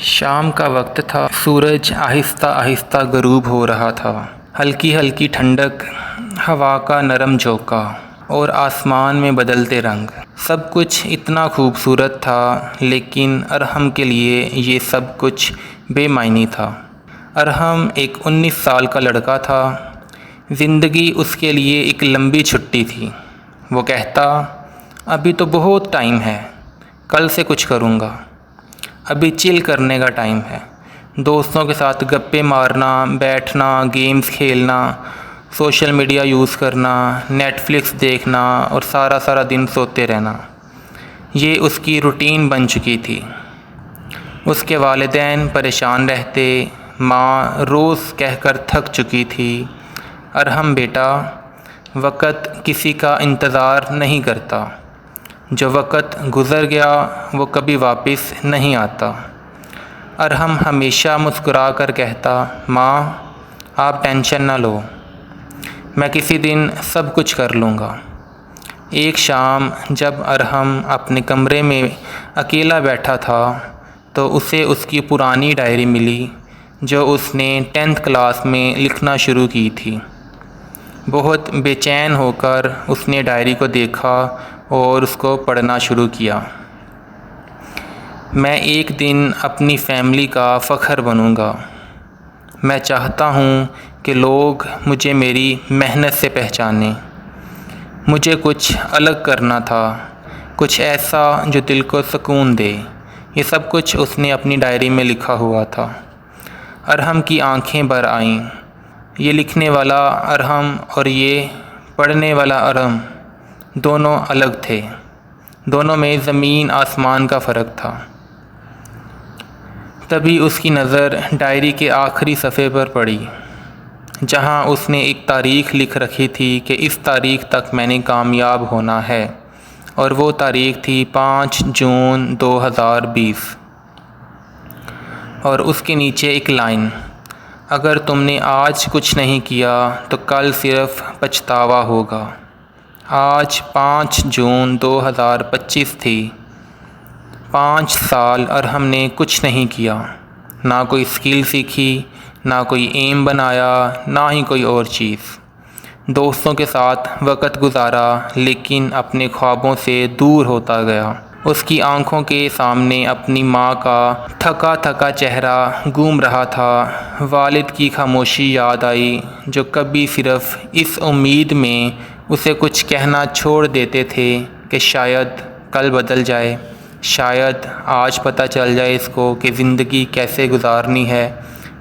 شام کا وقت تھا۔ سورج آہستہ آہستہ غروب ہو رہا تھا۔ ہلکی ہلکی ٹھنڈک، ہوا کا نرم جھونکا اور آسمان میں بدلتے رنگ، سب کچھ اتنا خوبصورت تھا، لیکن ارحم کے لیے یہ سب کچھ بے معنی تھا۔ ارحم ایک 19 سال کا لڑکا تھا۔ زندگی اس کے لیے ایک لمبی چھٹی تھی۔ وہ کہتا، ابھی تو بہت ٹائم ہے، کل سے کچھ کروں گا، ابھی چل کرنے کا ٹائم ہے۔ دوستوں کے ساتھ گپے مارنا، بیٹھنا، گیمز کھیلنا، سوشل میڈیا یوز کرنا، نیٹ فلکس دیکھنا اور سارا دن سوتے رہنا، یہ اس کی روٹین بن چکی تھی۔ اس کے والدین پریشان رہتے، ماں روز کہہ کر تھک چکی تھی، ارحم بیٹا، وقت کسی کا انتظار نہیں کرتا، جو وقت گزر گیا وہ کبھی واپس نہیں آتا۔ ارحم ہمیشہ مسکرا کر کہتا، ماں آپ ٹینشن نہ لو، میں کسی دن سب کچھ کر لوں گا۔ ایک شام جب ارحم اپنے کمرے میں اکیلا بیٹھا تھا تو اسے اس کی پرانی ڈائری ملی جو اس نے 10th کلاس میں لکھنا شروع کی تھی۔ بہت بے چین ہو کر اس نے ڈائری کو دیکھا اور اس کو پڑھنا شروع کیا۔ میں ایک دن اپنی فیملی کا فخر بنوں گا۔ میں چاہتا ہوں کہ لوگ مجھے میری محنت سے پہچانیں۔ مجھے کچھ الگ کرنا تھا، کچھ ایسا جو دل کو سکون دے۔ یہ سب کچھ اس نے اپنی ڈائری میں لکھا ہوا تھا۔ ارحم کی آنکھیں بھر آئیں۔ یہ لکھنے والا ارحم اور یہ پڑھنے والا ارحم دونوں الگ تھے، دونوں میں زمین آسمان کا فرق تھا۔ تبھی اس کی نظر ڈائری کے آخری صفحے پر پڑی، جہاں اس نے ایک تاریخ لکھ رکھی تھی کہ اس تاریخ تک میں نے کامیاب ہونا ہے، اور وہ تاریخ تھی 5 جون 2020۔ اور اس کے نیچے ایک لائن، اگر تم نے آج کچھ نہیں کیا تو کل صرف پچھتاوا ہوگا۔ آج 5 جون 2025 تھی۔ 5 سال ارحم نے کچھ نہیں کیا، نہ کوئی اسکل سیکھی، نہ کوئی ایم بنایا، نہ ہی کوئی اور چیز۔ دوستوں کے ساتھ وقت گزارا، لیکن اپنے خوابوں سے دور ہوتا گیا۔ اس کی آنکھوں کے سامنے اپنی ماں کا تھکا تھکا چہرہ گھوم رہا تھا۔ والد کی خاموشی یاد آئی، جو کبھی صرف اس امید میں اسے کچھ کہنا چھوڑ دیتے تھے کہ شاید کل بدل جائے، شاید آج پتہ چل جائے اس کو کہ زندگی کیسے گزارنی ہے،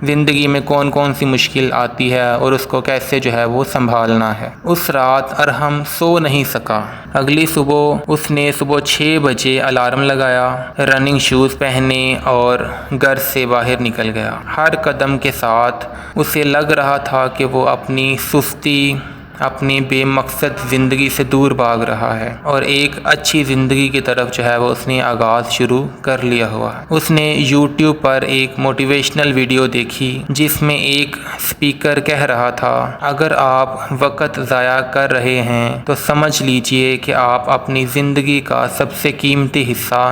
زندگی میں کون سی مشکل آتی ہے اور اس کو کیسے وہ سنبھالنا ہے۔ اس رات ارحم سو نہیں سکا۔ اگلی صبح اس نے 6 بجے الارم لگایا، رننگ شوز پہنے اور گھر سے باہر نکل گیا۔ ہر قدم کے ساتھ اسے لگ رہا تھا کہ وہ اپنی سستی، اپنی بے مقصد زندگی سے دور بھاگ رہا ہے، اور ایک اچھی زندگی کی طرف وہ اس نے آغاز شروع کر لیا ہوا ہے۔ اس نے یوٹیوب پر ایک موٹیویشنل ویڈیو دیکھی جس میں ایک اسپیکر کہہ رہا تھا، اگر آپ وقت ضائع کر رہے ہیں تو سمجھ لیجئے کہ آپ اپنی زندگی کا سب سے قیمتی حصہ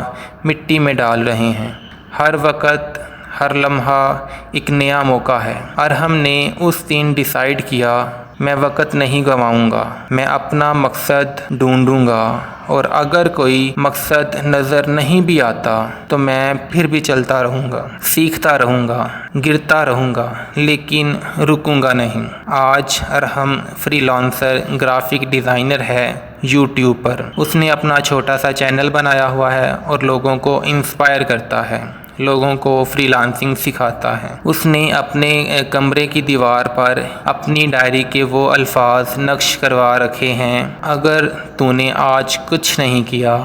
مٹی میں ڈال رہے ہیں۔ ہر وقت، ہر لمحہ ایک نیا موقع ہے۔ ارحم نے اس دن ڈیسائیڈ کیا، میں وقت نہیں گنواؤں گا، میں اپنا مقصد ڈھونڈوں گا، اور اگر کوئی مقصد نظر نہیں بھی آتا تو میں پھر بھی چلتا رہوں گا، سیکھتا رہوں گا، گرتا رہوں گا، لیکن رکوں گا نہیں۔ آج ارحم فری لانسر گرافک ڈیزائنر ہے۔ یوٹیوب پر اس نے اپنا چھوٹا سا چینل بنایا ہوا ہے اور لوگوں کو انسپائر کرتا ہے، لوگوں کو فری لانسنگ سکھاتا ہے۔ اس نے اپنے کمرے کی دیوار پر اپنی ڈائری کے وہ الفاظ نقش کروا رکھے ہیں، اگر تو نے آج کچھ نہیں کیا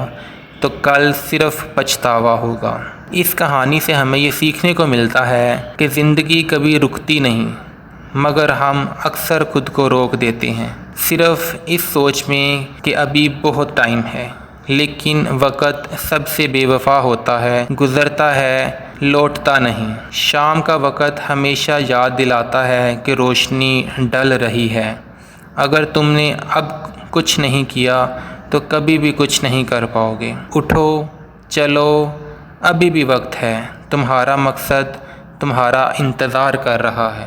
تو کل صرف پچھتاوا ہوگا۔ اس کہانی سے ہمیں یہ سیکھنے کو ملتا ہے کہ زندگی کبھی رکتی نہیں، مگر ہم اکثر خود کو روک دیتے ہیں، صرف اس سوچ میں کہ ابھی بہت ٹائم ہے۔ لیکن وقت سب سے بے وفا ہوتا ہے، گزرتا ہے، لوٹتا نہیں۔ شام کا وقت ہمیشہ یاد دلاتا ہے کہ روشنی ڈل رہی ہے۔ اگر تم نے اب کچھ نہیں کیا تو کبھی بھی کچھ نہیں کر پاؤ گے۔ اٹھو، چلو، ابھی بھی وقت ہے، تمہارا مقصد تمہارا انتظار کر رہا ہے۔